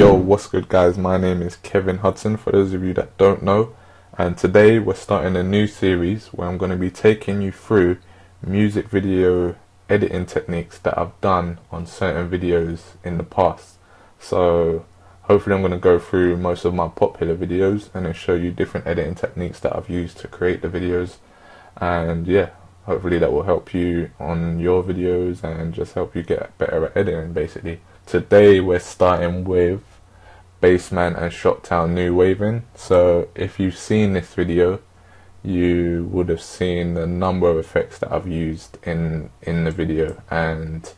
Yo, what's good guys? My name is Kevin Hudson, for those of you that don't know, and today we're starting a new series where I'm going to be taking you through music video editing techniques that I've done on certain videos in the past. So hopefully I'm going to go through most of my popular videos and then show you different editing techniques that I've used to create the videos, and yeah, hopefully that will help you on your videos and just help you get better at editing basically. Today we're starting with Baseman and Shocktown new Wavin. So if you've seen this video, you would have seen the number of effects that I've used in the video, and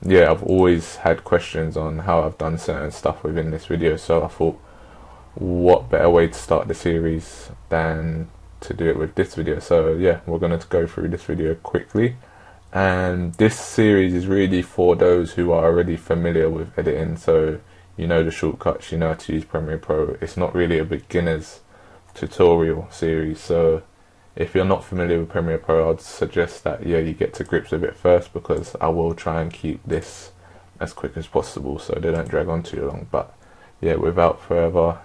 yeah, I've always had questions on how I've done certain stuff within this video, so I thought what better way to start the series than to do it with this video. So yeah, we're going to go through this video quickly, and this series is really for those who are already familiar with editing, so you know the shortcuts, you know how to use Premiere Pro. It's not really a beginner's tutorial series, so if you're not familiar with Premiere Pro, I'd suggest that you get to grips with it first, because I will try and keep this as quick as possible so they don't drag on too long. But yeah, without further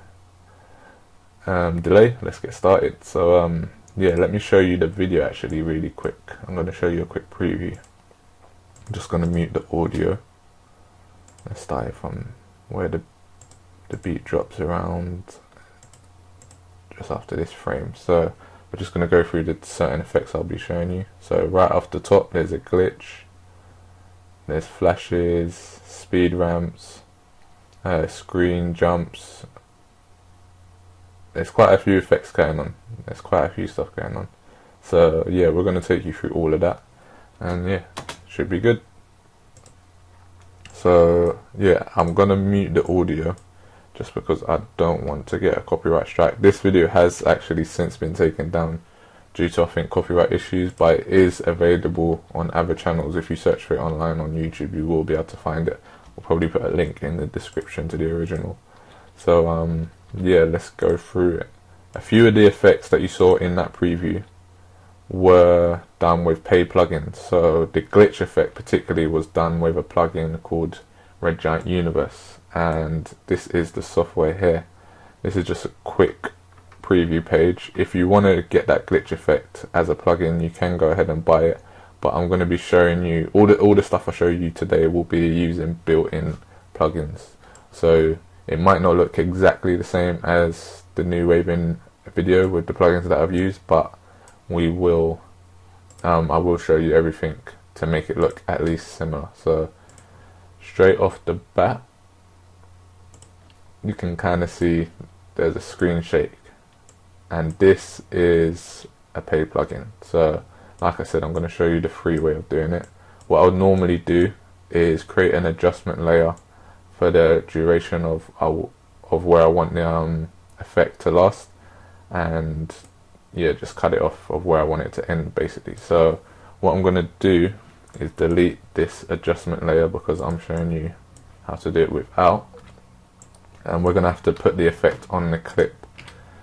delay, let's get started. So yeah, let me show you the video actually really quick. I'm going to show you a quick preview. I'm just going to mute the audio. Let's start it from where the beat drops around just after this frame. So we're just going to go through the certain effects I'll be showing you. So right off the top, there's a glitch, there's flashes, speed ramps, screen jumps. There's quite a few effects going on. There's quite a few stuff going on. So yeah, we're going to take you through all of that, and yeah, should be good. So yeah, I'm going to mute the audio just because I don't want to get a copyright strike. This video has actually since been taken down due to, I think, copyright issues, but it is available on other channels. If you search for it online on YouTube, you will be able to find it. We'll probably put a link in the description to the original. So yeah, let's go through it. A few of the effects that you saw in that preview were done with paid plugins. So the glitch effect particularly was done with a plugin called Red Giant Universe, and this is the software here. This is just a quick preview page. If you want to get that glitch effect as a plugin, you can go ahead and buy it, but I'm going to be showing you all the stuff I show you today will be using built-in plugins. So it might not look exactly the same as the new Wavin video with the plugins that I've used, but we will I will show you everything to make it look at least similar. So straight off the bat, you can kind of see there's a screen shake, and this is a paid plugin. So like I said, I'm going to show you the free way of doing it. What I would normally do is create an adjustment layer for the duration of where I want the effect to last, and yeah, just cut it off of where I want it to end basically. So what I'm going to do is delete this adjustment layer because I'm showing you how to do it without, and we're going to have to put the effect on the clip.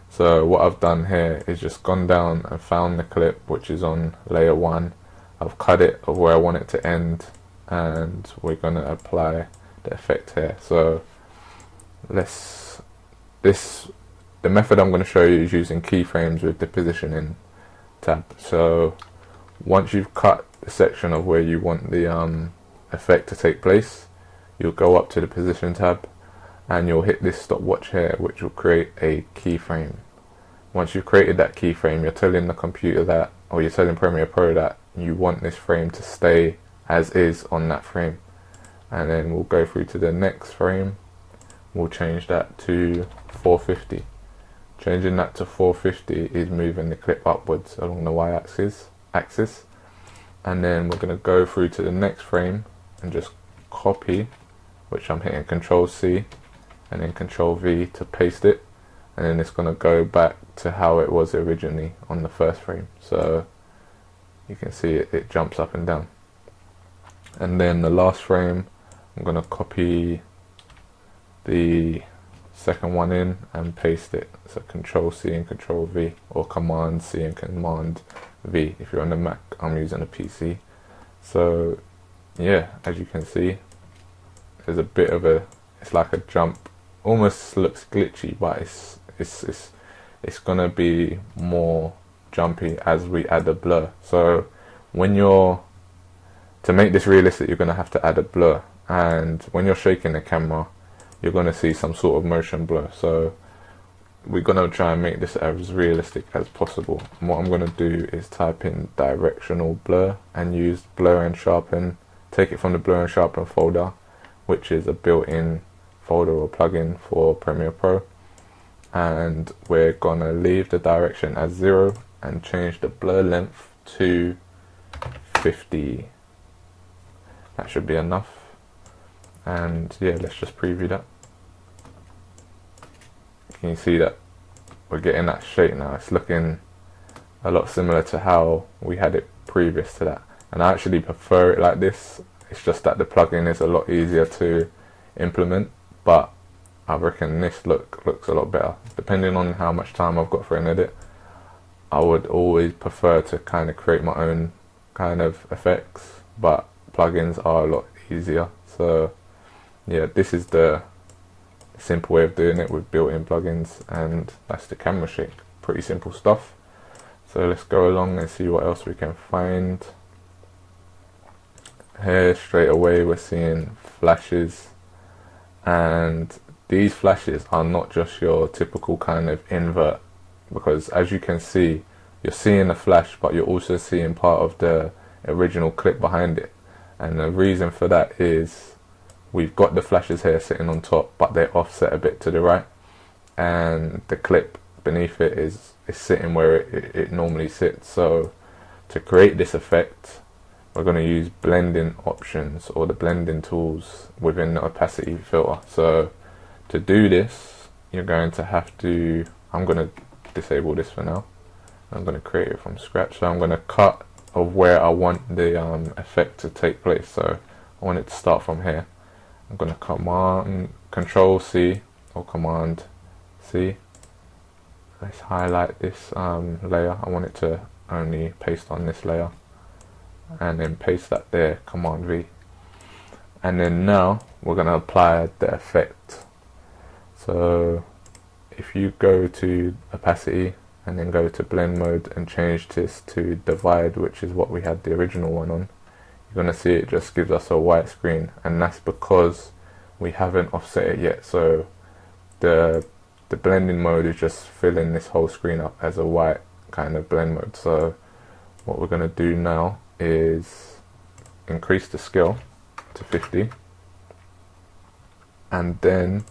So what I've done here is just gone down and found the clip which is on layer 1. I've cut it of where I want it to end, and we're going to apply the effect here. So the method I'm going to show you is using keyframes with the positioning tab. So once you've cut the section of where you want the effect to take place, you'll go up to the position tab and you'll hit this stopwatch here, which will create a keyframe. Once you've created that keyframe, you're telling the computer that, or you're telling Premiere Pro that you want this frame to stay as is on that frame. And then we'll go through to the next frame. We'll change that to 450. Changing that to 450 is moving the clip upwards along the y-axis, and then we're going to go through to the next frame and just copy, which I'm hitting Control C and then Control V to paste it, and then it's going to go back to how it was originally on the first frame. So you can see it jumps up and down. And then the last frame, I'm going to copy the second one in and paste it. So Control C and Control V, or Command C and Command V if you're on the Mac. I'm using a PC. So yeah, as you can see, there's a bit of it's like a jump almost looks glitchy, but it's gonna be more jumpy as we add a blur. So when you're, to make this realistic, you're gonna have to add a blur, and when you're shaking the camera, you're gonna see some sort of motion blur. So we're gonna try and make this as realistic as possible. And what I'm gonna do is type in directional blur and use blur and sharpen. Take it from the blur and sharpen folder, which is a built-in folder or plugin for Premiere Pro, and we're gonna leave the direction as 0 and change the blur length to 50. That should be enough. And yeah, let's just preview that. Can you see that we're getting that shape now? It's looking a lot similar to how we had it previous to that, and I actually prefer it like this. It's just that the plugin is a lot easier to implement, but I reckon this looks a lot better. Depending on how much time I've got for an edit, I would always prefer to kind of create my own kind of effects, but plugins are a lot easier. So yeah, this is the simple way of doing it with built-in plugins, and that's the camera shake. Pretty simple stuff. So let's go along and see what else we can find. Here straight away we're seeing flashes, and these flashes are not just your typical kind of invert, because as you can see, you're seeing a flash, but you're also seeing part of the original clip behind it. And the reason for that is we've got the flashes here sitting on top, but they're offset a bit to the right, and the clip beneath it is sitting where it normally sits. So to create this effect, we're going to use blending options or the blending tools within the opacity filter. So to do this, you're going to have to, I'm going to disable this for now. I'm going to create it from scratch. So I'm going to cut of where I want the effect to take place. So I want it to start from here. I'm going to Control C or Command C. Let's highlight this layer. I want it to only paste on this layer, and then paste that there, Command V. And then now we're going to apply the effect. So if you go to opacity and then go to blend mode and change this to divide, which is what we had the original one on, you're going to see it just gives us a white screen, and that's because we haven't offset it yet. So the blending mode is just filling this whole screen up as a white kind of blend mode. So what we're going to do now is increase the scale to 50, and then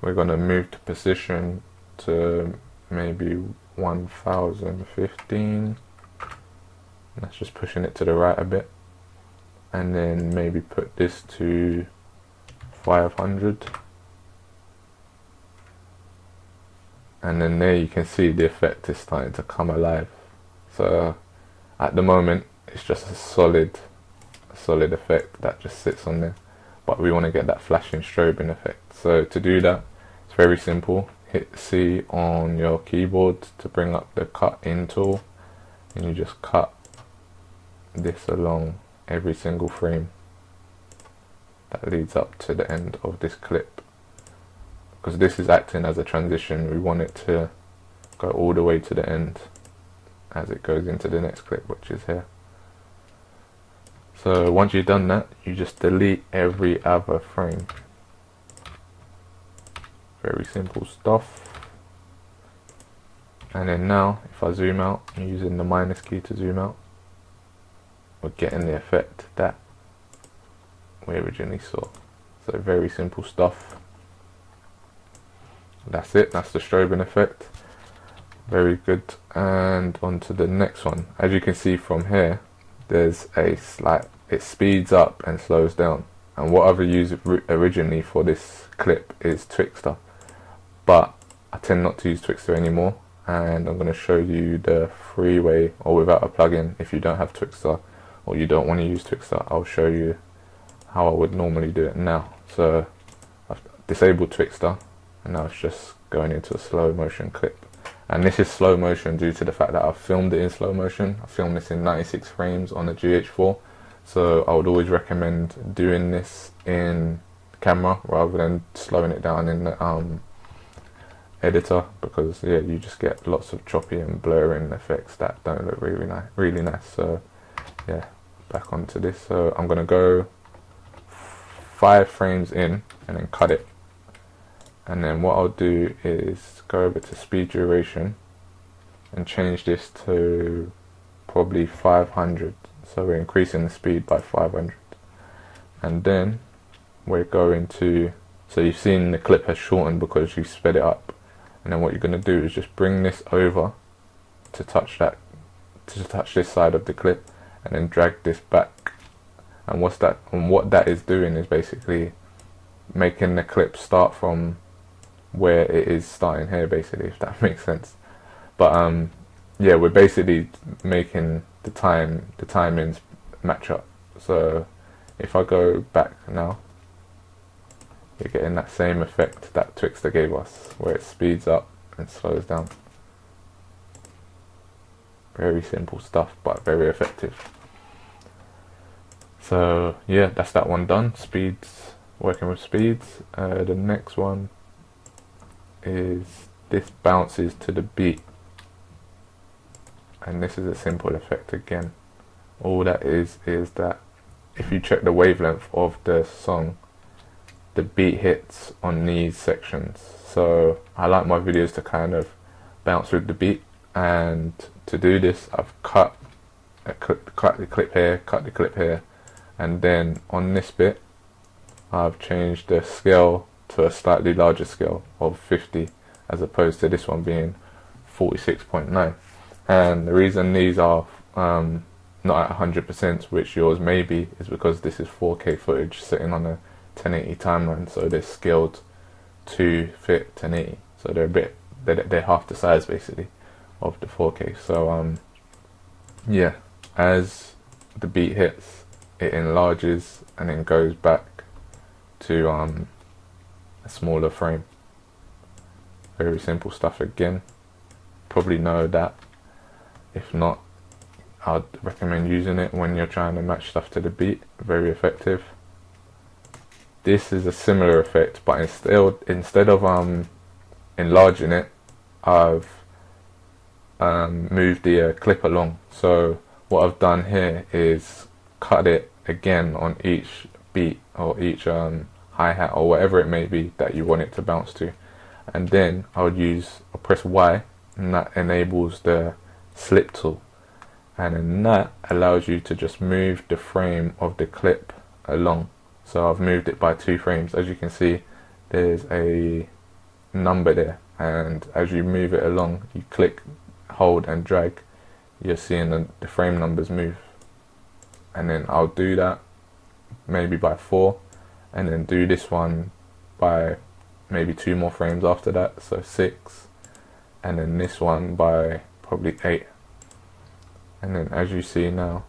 we're going to move the position to maybe 1015. That's just pushing it to the right a bit, and then maybe put this to 500, and then there you can see the effect is starting to come alive. So at the moment it's just a solid effect that just sits on there, but we want to get that flashing strobing effect. So to do that, it's very simple. Hit C on your keyboard to bring up the cut in tool, and you just cut this along every single frame that leads up to the end of this clip, because this is acting as a transition. We want it to go all the way to the end as it goes into the next clip, which is here. So once you've done that, you just delete every other frame. Very simple stuff. And then now if I zoom out using the minus key to zoom out, we're getting the effect that we originally saw. So very simple stuff. That's it, that's the strobing effect. Very good. And on to the next one. As you can see from here, there's a slight, it speeds up and slows down, and what I've used originally for this clip is Twixtor, but I tend not to use Twixtor anymore, and I'm going to show you the free way, or without a plugin. If you don't have Twixtor or you don't want to use Twixtor, I'll show you how I would normally do it now. So I've disabled Twixtor, and now it's just going into a slow motion clip. And this is slow motion due to the fact that I've filmed it in slow motion. I filmed this in 96 frames on a GH4, so I would always recommend doing this in camera rather than slowing it down in the editor, because yeah, you just get lots of choppy and blurring effects that don't look really nice. So yeah, back onto this. So I'm gonna go 5 frames in and then cut it, and then what I'll do is go over to speed duration and change this to probably 500. So we're increasing the speed by 500, and then we're going to, so you've seen the clip has shortened because you sped it up, and then what you're going to do is just bring this over to touch this side of the clip, and then drag this back. And what that is doing is basically making the clip start from where it is starting here, basically, if that makes sense. But yeah, we're basically making the timings match up. So if I go back now, you're getting that same effect that Twixtor gave us, where it speeds up and slows down. Very simple stuff, but very effective. So yeah, that's that one done. Speeds, working with speeds. The next one is this bounces to the beat, and this is a simple effect again. All that is that if you check the wavelength of the song, the beat hits on these sections. So I like my videos to kind of bounce with the beat, and to do this I've cut the clip here, and then on this bit I've changed the scale to a slightly larger scale of 50, as opposed to this one being 46.9. And the reason these are not at 100%, which yours may be, is because this is 4K footage sitting on a 1080 timeline, so they're scaled to fit 1080. So they're half the size basically of the 4K. So yeah, as the beat hits, it enlarges and then goes back to a smaller frame. Very simple stuff again. Probably know that. If not, I'd recommend using it when you're trying to match stuff to the beat. Very effective. This is a similar effect, but instead of enlarging it, I've moved the clip along. So what I've done here is cut it again on each beat or each hi-hat or whatever it may be that you want it to bounce to, and then I'll press Y, and that enables the slip tool, and then that allows you to just move the frame of the clip along. So I've moved it by 2 frames. As you can see, there's a number there, and as you move it along, you click, hold and drag, you're seeing the frame numbers move. And then I'll do that maybe by 4, and then do this one by maybe 2 more frames after that, so 6, and then this one by probably 8. And then as you see now,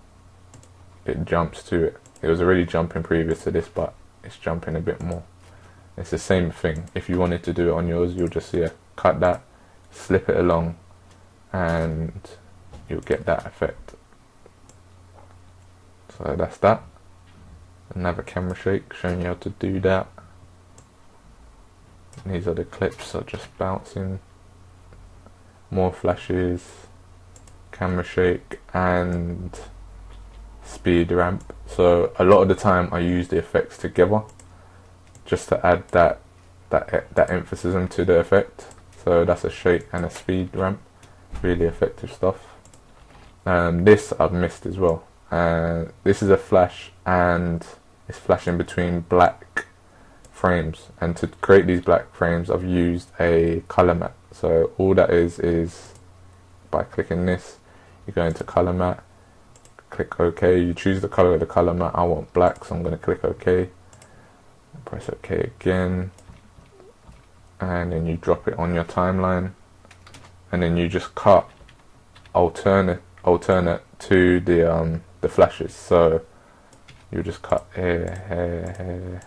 it jumps to it. It was already jumping previous to this, but it's jumping a bit more. It's the same thing. If you wanted to do it on yours, you'll just cut that, slip it along, and you'll get that effect. So that's that. Another camera shake showing you how to do that. And these are the clips, are just bouncing. More flashes, camera shake, and speed ramp. So a lot of the time I use the effects together just to add that emphasis to the effect. So that's a shake and a speed ramp. Really effective stuff. This I've missed as well. This is a flash, and it's flashing between black frames, and to create these black frames I've used a color matte. So all that is by clicking this, you go into color matte, click OK, you choose the color of the color matte. I want black, so I'm going to click OK, press OK again, and then you drop it on your timeline, and then you just cut alternate to the flashes. So you just cut here,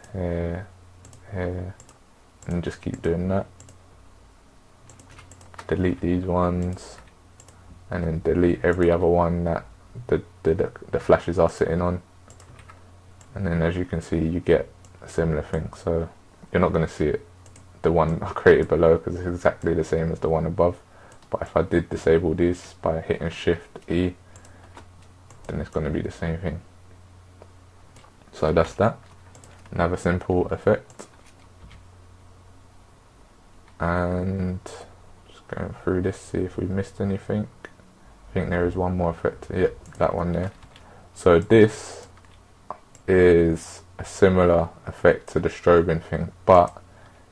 and just keep doing that. Delete these ones, and then delete every other one that the flashes are sitting on. And then as you can see, you get a similar thing. So you're not going to see it, the one I created below, because it's exactly the same as the one above. But if I did disable these by hitting Shift E, then it's going to be the same thing. So that's that. Another simple effect. And just going through this, see if we've missed anything. I think there is one more effect. Yep, that one there. So this is a similar effect to the strobing thing, but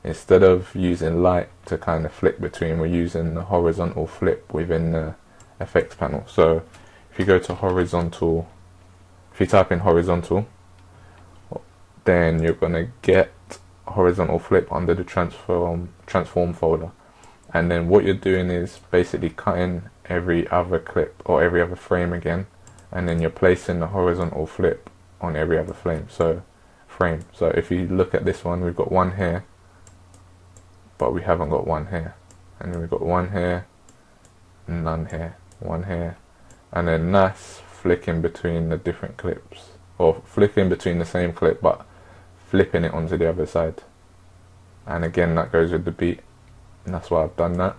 instead of using light to kind of flick between, we're using the horizontal flip within the effects panel. So if you go to horizontal, if you type in horizontal, then you're going to get horizontal flip under the transform folder. And then what you're doing is basically cutting every other clip or every other frame again, and then you're placing the horizontal flip on every other frame. So if you look at this one, we've got one here, but we haven't got one here, and then we've got one here, none here, one here, and then that's flicking between the different clips, or flicking between the same clip but flipping it onto the other side. And again, that goes with the beat, and that's why I've done that.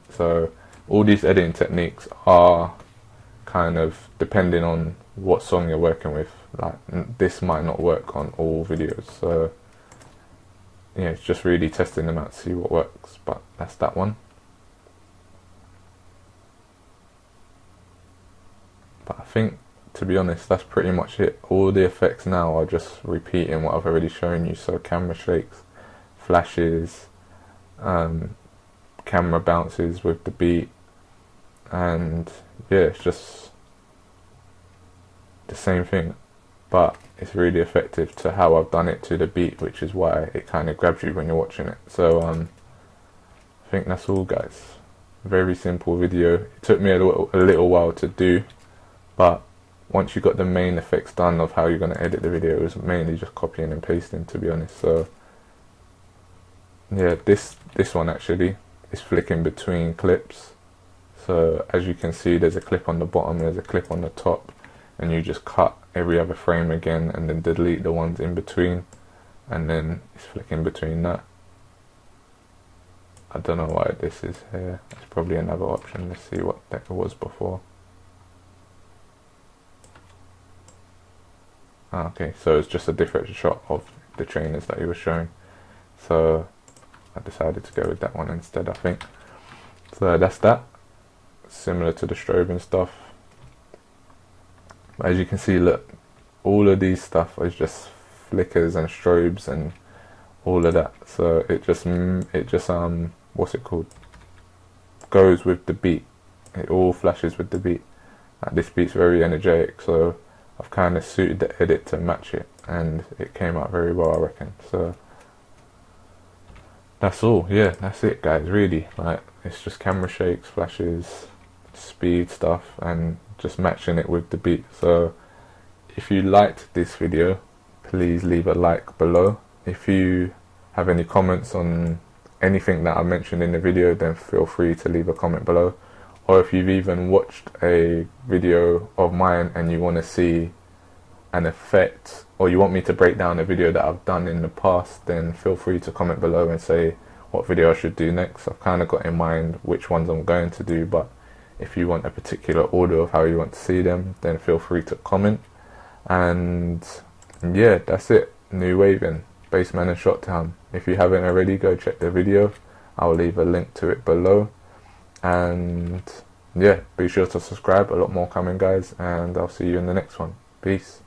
So all these editing techniques are kind of depending on what song you're working with. Like, this might not work on all videos, so yeah, it's just really testing them out to see what works. But that's that one. But I think, to be honest, that's pretty much it. All the effects now are just repeating what I've already shown you. So camera shakes, flashes, camera bounces with the beat, and yeah, it's just the same thing, but it's really effective to how I've done it to the beat, which is why it kind of grabs you when you're watching it. So I think that's all, guys. Very simple video. It took me a little while to do, but once you got the main effects done of how you're going to edit the video, it was mainly just copying and pasting, to be honest. So yeah, this one actually is flicking between clips. So as you can see, there's a clip on the bottom, there's a clip on the top, and you just cut every other frame again and then delete the ones in between, and then it's flicking between that. I don't know why this is here. It's probably another option. Let's see what that was before. Okay, so it's just a different shot of the trainers that he was showing. So I decided to go with that one instead, I think. So that's that. Similar to the strobing stuff. But as you can see, look, all of these stuff is just flickers and strobes and all of that. So it just what's it called? Goes with the beat. It all flashes with the beat. This beat's very energetic, so I've kind of suited the edit to match it, and it came out very well, I reckon. So that's all. Yeah, that's it, guys. Really, like, it's just camera shakes, flashes, speed stuff, and just matching it with the beat. So if you liked this video, please leave a like below. If you have any comments on anything that I mentioned in the video, then feel free to leave a comment below. Or if you've even watched a video of mine and you want to see an effect, or you want me to break down a video that I've done in the past, then feel free to comment below and say what video I should do next. I've kind of got in mind which ones I'm going to do, but if you want a particular order of how you want to see them, then feel free to comment. And yeah, that's it. New Wavin, Baseman and Shocktown. If you haven't already, go check the video. I'll leave a link to it below. And yeah, be sure to subscribe. A lot more coming, guys, and I'll see you in the next one. Peace.